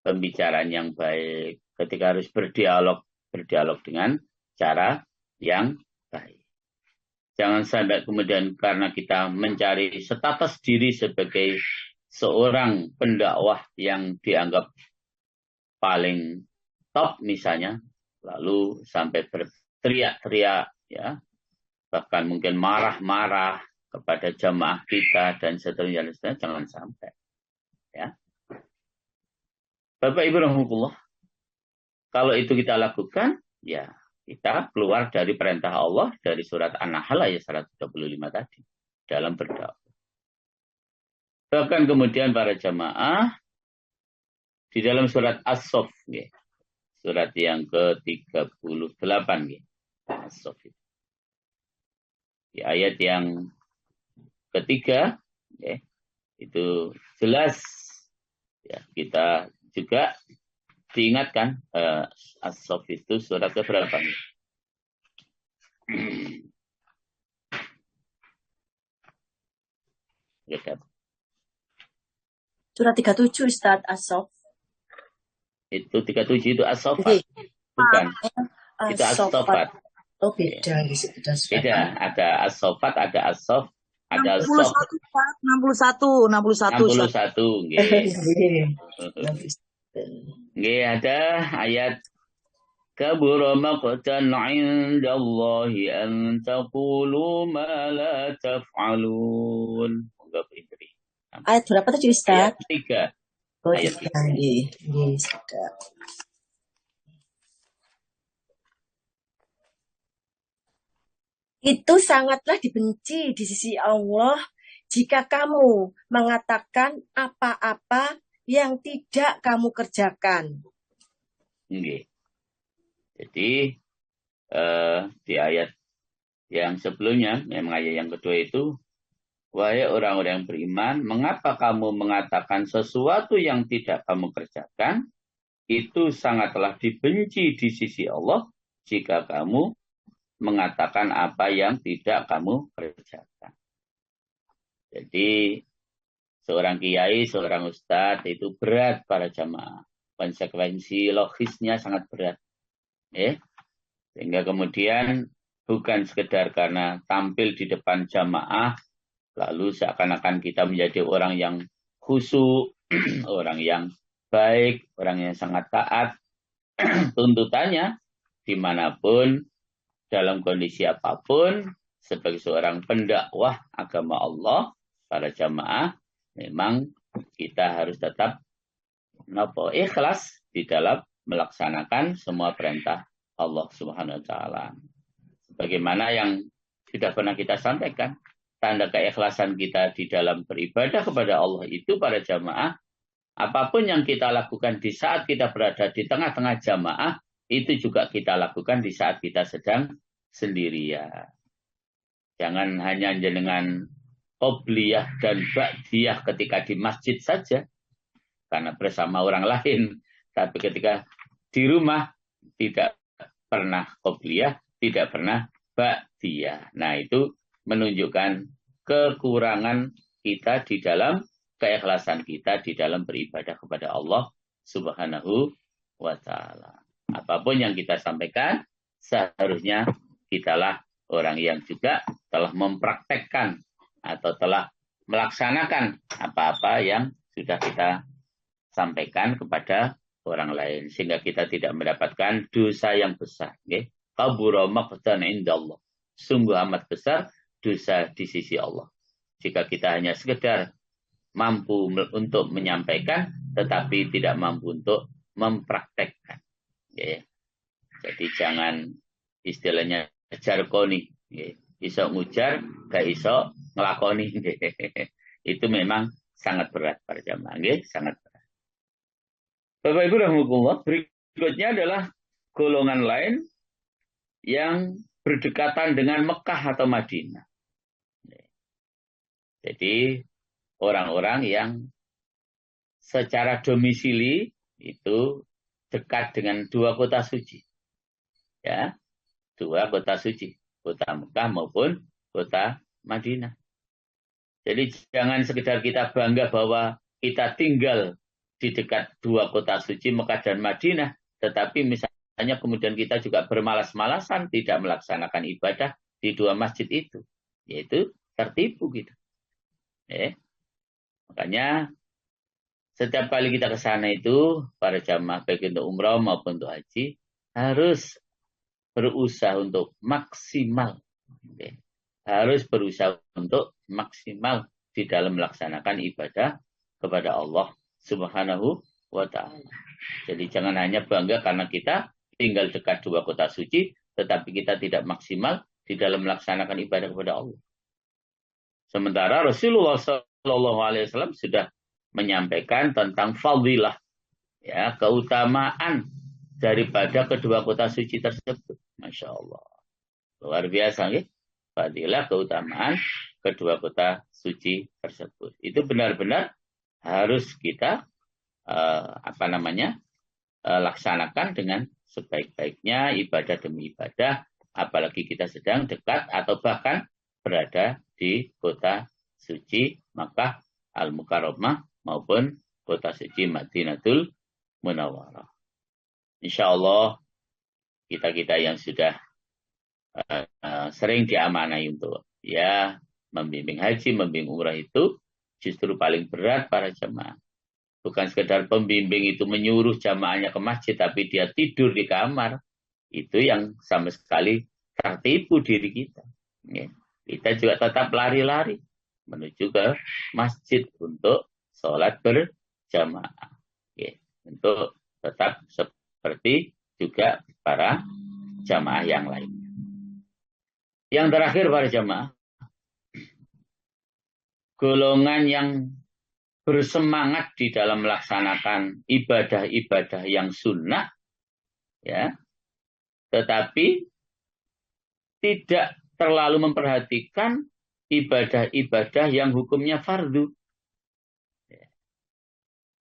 pembicaraan yang baik. Ketika harus berdialog dengan cara yang baik. Jangan sampai kemudian karena kita mencari status diri sebagai seorang pendakwah yang dianggap paling top misalnya, lalu sampai berteriak-teriak, ya, bahkan mungkin marah-marah kepada jamaah kita dan seterusnya, jangan sampai. Ya. Bapak Ibu rahmatullah, kalau itu kita lakukan, ya kita keluar dari perintah Allah dari surat An-Nahl ayat 125 tadi dalam berdakwah. Bahkan kemudian para jamaah di dalam surat As-Saff, ya, surat yang ke-38, ya, As-Saff itu. Di ayat yang ketiga, ya, itu jelas, ya, kita juga diingatkan As-Saff itu surat ke-berapa? Surat 37 Ustaz As-Saff. Itu 37 itu As-Saffat. Bukan. Itu As-Saffat. Oh beda. Beda. Ada As-Saffat, ada As-Saff, ada As-Saff. 61. Nggih, ada ayat kabura maqtan 'indallahi an taqulu ma la taf'alun. Enggak beri. Ayat berapa tadi Ustaz? Ayat 3. Oh, ayat 3. Nggih, sudah. Itu sangatlah dibenci di sisi Allah jika kamu mengatakan apa-apa yang tidak kamu kerjakan. Nggih. Jadi di ayat yang sebelumnya, memang ayat yang kedua itu, wahai orang-orang yang beriman, mengapa kamu mengatakan sesuatu yang tidak kamu kerjakan? Itu sangatlah dibenci di sisi Allah jika kamu mengatakan apa yang tidak kamu kerjakan. Jadi seorang kiai, seorang ustadz itu berat para jamaah. Konsekuensi logisnya sangat berat. Ya. Sehingga kemudian bukan sekedar karena tampil di depan jamaah, lalu seakan-akan kita menjadi orang yang khusyuk, orang yang baik, orang yang sangat taat. Tuntutannya dimanapun, dalam kondisi apapun, sebagai seorang pendakwah agama Allah, para jamaah, memang kita harus tetap ikhlas di dalam melaksanakan semua perintah Allah Subhanahu wa taala. Sebagaimana yang sudah pernah kita sampaikan, tanda keikhlasan kita di dalam beribadah kepada Allah itu para jamaah, apapun yang kita lakukan di saat kita berada di tengah-tengah jamaah, itu juga kita lakukan di saat kita sedang sendirian. Jangan hanya dengan qobliyah dan ba'diyah ketika di masjid saja, karena bersama orang lain. Tapi ketika di rumah, tidak pernah qobliyah, tidak pernah ba'diyah. Nah, itu menunjukkan kekurangan kita di dalam keikhlasan kita di dalam beribadah kepada Allah Subhanahu wa taala. Apapun yang kita sampaikan, seharusnya kitalah orang yang juga telah mempraktekkan atau telah melaksanakan apa-apa yang sudah kita sampaikan kepada orang lain, sehingga kita tidak mendapatkan dosa yang besar. Kabura maqtan indallah. Sungguh amat besar dosa di sisi Allah. Jika kita hanya sekedar mampu untuk menyampaikan, tetapi tidak mampu untuk mempraktekkan. Jadi jangan istilahnya jarkoni. Iso ngujar, gak iso ngelakoni. Itu memang sangat berat para jamaah. Sangat berat. Bapak Ibu rahmatullah, berikutnya adalah golongan lain yang berdekatan dengan Mekah atau Madinah. Jadi orang-orang yang secara domisili itu dekat dengan dua kota suci. Ya, dua kota suci, kota Mekah maupun kota Madinah. Jadi jangan sekedar kita bangga bahwa kita tinggal di dekat dua kota suci Mekah dan Madinah, tetapi misalnya kemudian kita juga bermalas-malasan tidak melaksanakan ibadah di dua masjid itu, yaitu tertipu gitu. Makanya setiap kali kita ke sana itu, para jamaah baik untuk umrah maupun untuk haji, harus berusaha untuk maksimal. Harus berusaha untuk maksimal di dalam melaksanakan ibadah kepada Allah Subhanahu wa ta'ala. Jadi jangan hanya bangga karena kita tinggal dekat dua kota suci, tetapi kita tidak maksimal di dalam melaksanakan ibadah kepada Allah. Sementara Rasulullah SAW sudah menyampaikan tentang fadilah, ya, keutamaan daripada kedua kota suci tersebut. Masya Allah. Luar biasa, ya. Fadilah keutamaan kedua kota suci tersebut. Itu benar-benar harus kita laksanakan dengan sebaik-baiknya ibadah demi ibadah, apalagi kita sedang dekat atau bahkan berada di kota suci Makkah Al-Mukarramah maupun kota suci Madinatul Munawwarah. Insya Allah kita yang sudah sering diamanai untuk membimbing haji, membimbing umrah itu justru paling berat para jamaah. Bukan sekedar pembimbing itu menyuruh jamaahnya ke masjid, tapi dia tidur di kamar. Itu yang sama sekali tertipu diri kita. Kita juga tetap lari-lari menuju ke masjid untuk sholat berjamaah. Untuk tetap seperti juga para jamaah yang lain. Yang terakhir para jamaah, golongan yang bersemangat di dalam melaksanakan ibadah-ibadah yang sunnah, ya, tetapi tidak terlalu memperhatikan ibadah-ibadah yang hukumnya fardu.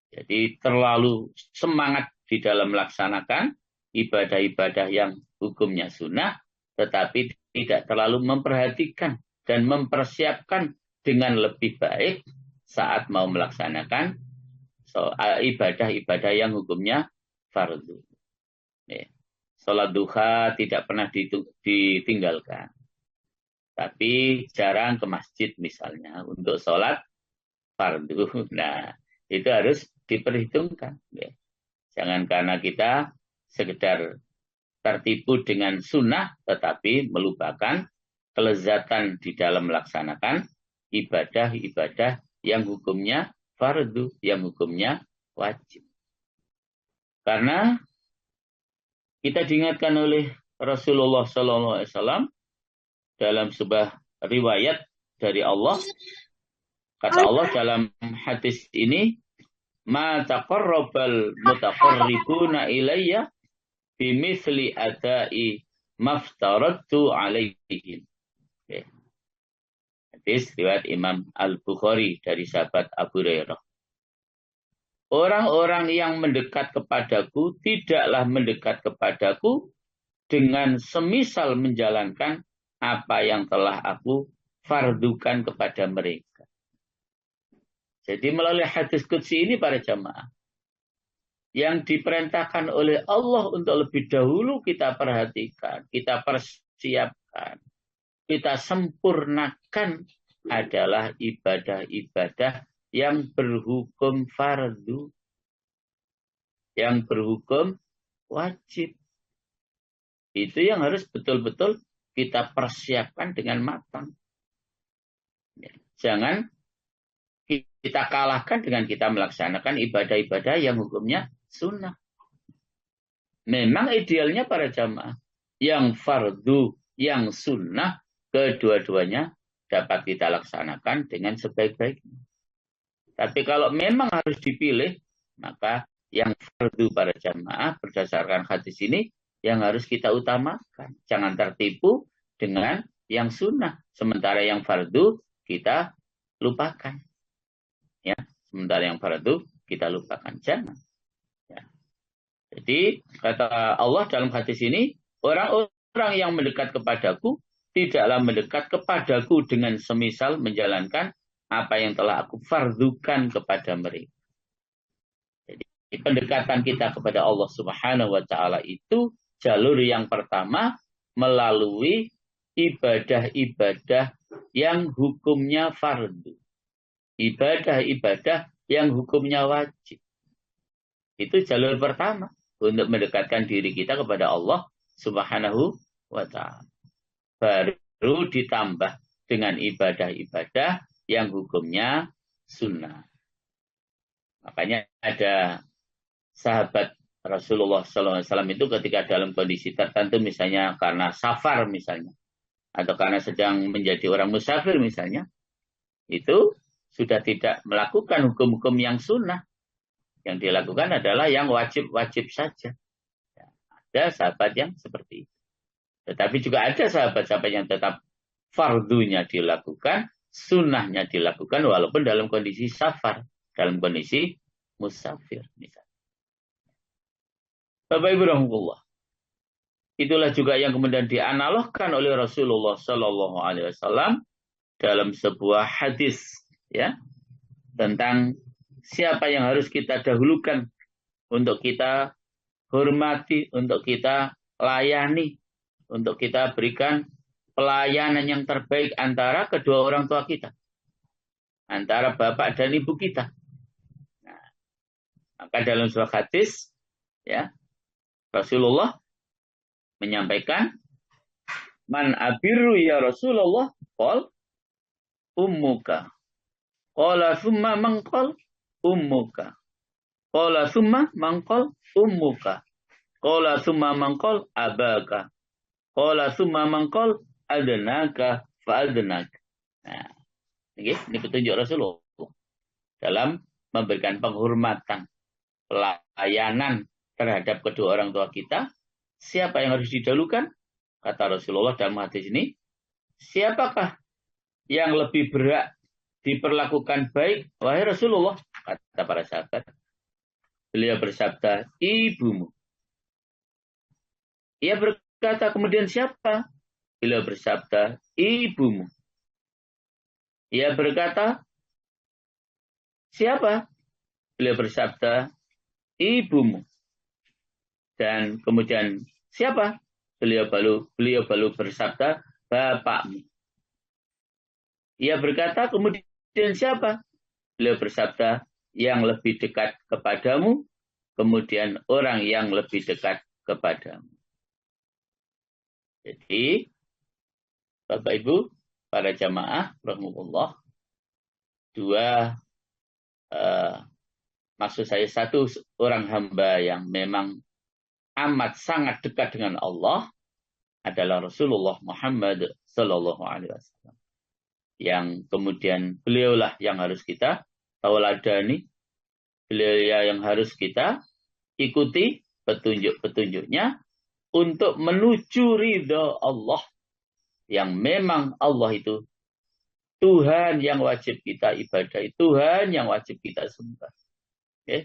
Jadi terlalu semangat di dalam melaksanakan ibadah-ibadah yang hukumnya sunnah, tetapi tidak terlalu memperhatikan dan mempersiapkan dengan lebih baik saat mau melaksanakan ibadah-ibadah yang hukumnya fardu. Sholat duha tidak pernah ditinggalkan. Tapi jarang ke masjid misalnya untuk sholat fardu. Nah, itu harus diperhitungkan. Jangan karena kita sekedar tertipu dengan sunnah, tetapi melupakan kelezatan di dalam melaksanakan ibadah-ibadah yang hukumnya fardu, yang hukumnya wajib. Karena kita diingatkan oleh Rasulullah SAW dalam sebuah riwayat dari Allah. Kata Allah dalam hadis ini, ma taqarrabal mutaqarribuna ilayya bimithli adai maftaradtu alaihim. Hadis riwayat Imam Al-Bukhari dari sahabat Abu Hurairah. Orang-orang yang mendekat kepadaku tidaklah mendekat kepadaku dengan semisal menjalankan apa yang telah aku fardukan kepada mereka. Jadi melalui hadis qudsi ini para jamaah, yang diperintahkan oleh Allah untuk lebih dahulu kita perhatikan, kita persiapkan, kita sempurnakan adalah ibadah-ibadah yang berhukum fardu, yang berhukum wajib. Itu yang harus betul-betul kita persiapkan dengan matang. Jangan kita kalahkan dengan kita melaksanakan ibadah-ibadah yang hukumnya sunnah. Memang idealnya para jamaah, yang fardu, yang sunnah, kedua-duanya dapat kita laksanakan dengan sebaik-baiknya. Tapi kalau memang harus dipilih, maka yang fardu para jamaah berdasarkan hadis ini yang harus kita utamakan. Jangan tertipu dengan yang sunnah. Sementara yang fardu kita lupakan. Ya, sementara yang fardu kita lupakan. Jangan. Ya. Jadi kata Allah dalam hadis ini, orang-orang yang mendekat kepadaku tidaklah mendekat kepadaku dengan semisal menjalankan apa yang telah aku fardukan kepada mereka. Jadi pendekatan kita kepada Allah Subhanahu wa Ta'ala itu jalur yang pertama melalui ibadah-ibadah yang hukumnya fardu. Ibadah-ibadah yang hukumnya wajib. Itu jalur pertama untuk mendekatkan diri kita kepada Allah Subhanahu wa Ta'ala. Baru ditambah dengan ibadah-ibadah yang hukumnya sunnah. Makanya ada sahabat Rasulullah SAW itu ketika dalam kondisi tertentu, misalnya karena safar misalnya, atau karena sedang menjadi orang musafir misalnya, itu sudah tidak melakukan hukum-hukum yang sunnah. Yang dilakukan adalah yang wajib-wajib saja. Ada sahabat yang seperti itu. Tetapi juga ada sahabat-sahabat yang tetap fardunya dilakukan, sunnahnya dilakukan walaupun dalam kondisi safar, dalam kondisi musafir misalnya. Bapak Ibu rahimahullah. Itulah juga yang kemudian dianalogkan oleh Rasulullah Sallallahu Alaihi Wasallam dalam sebuah hadis, ya, tentang siapa yang harus kita dahulukan untuk kita hormati, untuk kita layani, untuk kita berikan pelayanan yang terbaik antara kedua orang tua kita, antara bapak dan ibu kita. Nah, maka dalam sebuah hadis, ya, Rasulullah menyampaikan, man abiru ya Rasulullah, qol ummuka, qala thumma man qal ummuka, qala thumma man qal ummuka, qala thumma man qal abaka, qala thumma man qal adnaka fa'adnak. Nah, ini petunjuk Rasulullah dalam memberikan penghormatan, pelayanan terhadap kedua orang tua kita. Siapa yang harus didahulukan? Kata Rasulullah dalam hadis ini, siapakah yang lebih berhak diperlakukan baik? Wahai Rasulullah, kata para sahabat. Beliau bersabda, ibumu. Ia berkata, kemudian siapa? Beliau bersabda, ibumu. Ia berkata, siapa? Beliau bersabda, ibumu. Dan kemudian siapa? Beliau baru bersabda, bapakmu. Ia berkata, kemudian siapa? Beliau bersabda, yang lebih dekat kepadamu, kemudian orang yang lebih dekat kepadamu. Jadi, Bapak Ibu, para jamaah, rahimahullah, maksud saya satu orang hamba yang memang amat sangat dekat dengan Allah adalah Rasulullah Muhammad Sallallahu Alaihi Wasallam. Yang kemudian beliaulah yang harus kita tauladani, beliau yang harus kita ikuti petunjuk-petunjuknya untuk menuju ridha Allah, yang memang Allah itu Tuhan yang wajib kita ibadahi, Tuhan yang wajib kita sembah.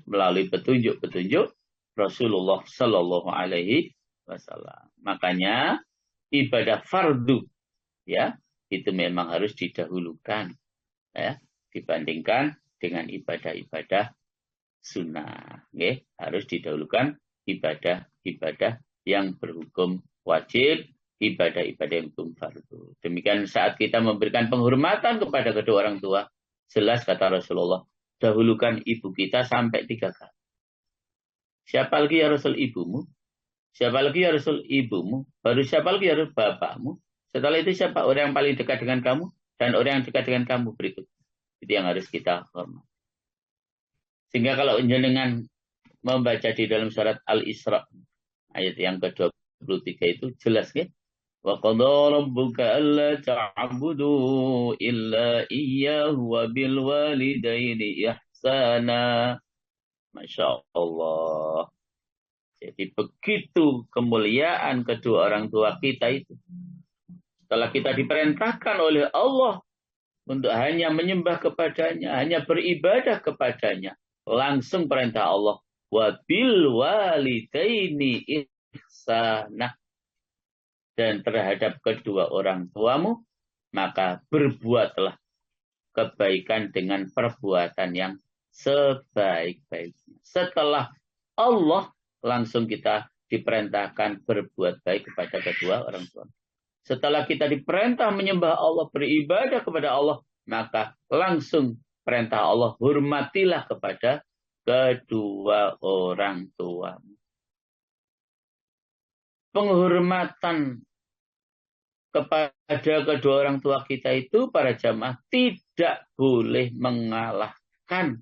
Melalui petunjuk-petunjuk Rasulullah Sallallahu Alaihi Wasallam. Makanya ibadah fardu, ya, itu memang harus didahulukan, ya, dibandingkan dengan ibadah-ibadah sunnah. Harus didahulukan ibadah-ibadah yang berhukum wajib, ibadah-ibadah yang hukum fardu. Demikian saat kita memberikan penghormatan kepada kedua orang tua, jelas kata Rasulullah, dahulukan ibu kita sampai 3 kali. Siapa lagi ya Rasul? Ibumu. Siapa lagi ya Rasul? Ibumu. Baru siapa lagi ya Rasul? Bapakmu. Setelah itu siapa orang yang paling dekat dengan kamu dan orang yang dekat dengan kamu berikut. Itu yang harus kita hormati. Sehingga kalau jenengan membaca di dalam surat Al-Isra ayat yang ke-23 itu jelas, ya. Wa qadara rabbuka alla ta'budu illa iyyahu wa bil walidaini ihsana. Masya Allah. Jadi begitu kemuliaan kedua orang tua kita itu. Setelah kita diperintahkan oleh Allah untuk hanya menyembah kepadanya, hanya beribadah kepadanya, langsung perintah Allah, wabil walidaini ihsana, dan terhadap kedua orang tuamu maka berbuatlah kebaikan dengan perbuatan yang sebaik-baiknya. Setelah Allah, langsung kita diperintahkan berbuat baik kepada kedua orang tua. Setelah kita diperintah menyembah Allah, beribadah kepada Allah, maka langsung perintah Allah, hormatilah kepada kedua orang tua. Penghormatan kepada kedua orang tua kita itu, para jamaah, tidak boleh mengalahkan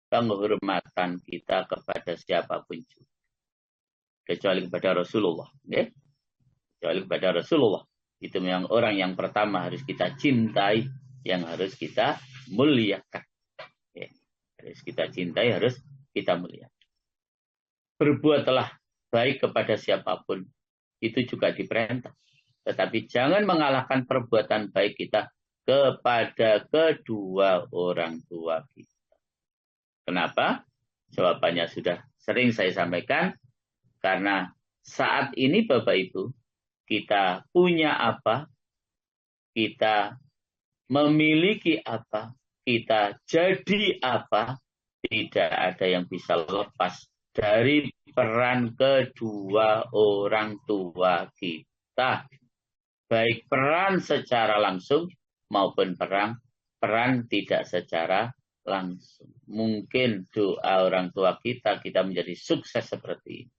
penghormatan kita kepada siapapun juga. Kecuali kepada Rasulullah. Ya? Kecuali kepada Rasulullah. Itu memang orang yang pertama harus kita cintai, yang harus kita muliakan. Ya? Harus kita cintai, harus kita muliakan. Berbuatlah baik kepada siapapun. Itu juga diperintah. Tetapi jangan mengalahkan perbuatan baik kita kepada kedua orang tua kita. Kenapa? Jawabannya sudah sering saya sampaikan. Karena saat ini Bapak Ibu, kita punya apa, kita memiliki apa, kita jadi apa, tidak ada yang bisa lepas dari peran kedua orang tua kita. Baik peran secara langsung maupun peran tidak secara langsung. Mungkin doa orang tua kita menjadi sukses seperti ini.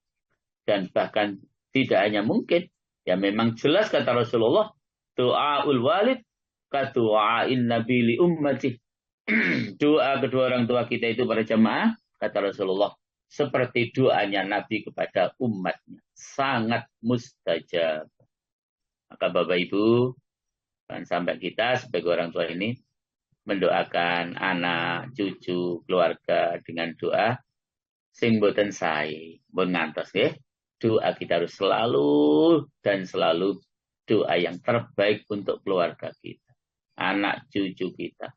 Dan bahkan tidak hanya mungkin, ya memang jelas kata Rasulullah, doaul walid kadu'ain nabi li ummati. Doa kedua orang tua kita itu para jemaah, kata Rasulullah, seperti doanya Nabi kepada umatnya. Sangat mustajab. Maka Bapak Ibu dan sampai kita sebagai orang tua ini mendoakan anak, cucu, keluarga dengan doa sing boten sae, mbon ngantos nggih. Doa kita harus selalu dan selalu doa yang terbaik untuk keluarga kita, anak cucu kita.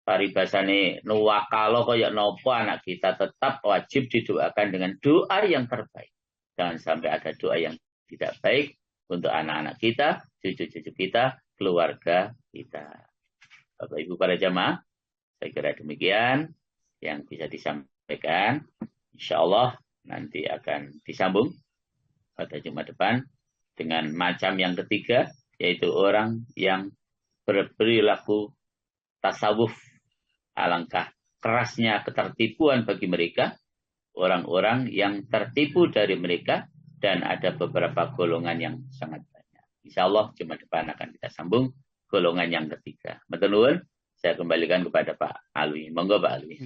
Paribasane nuwakalo kaya nopo anak kita tetap wajib didoakan dengan doa yang terbaik. Jangan sampai ada doa yang tidak baik untuk anak-anak kita, cucu-cucu kita, keluarga kita. Bapak Ibu para jamaah, saya kira demikian yang bisa disampaikan. Insya Allah nanti akan disambung pada Jumat depan dengan macam yang ketiga, yaitu orang yang berperilaku tasawuf. Alangkah kerasnya ketertipuan bagi mereka, orang-orang yang tertipu dari mereka, dan ada beberapa golongan yang sangat banyak. Insya Allah Jumat depan akan kita sambung golongan yang ketiga. Matur nuwun, saya kembalikan kepada Pak Alwi. Monggo Pak Alwi.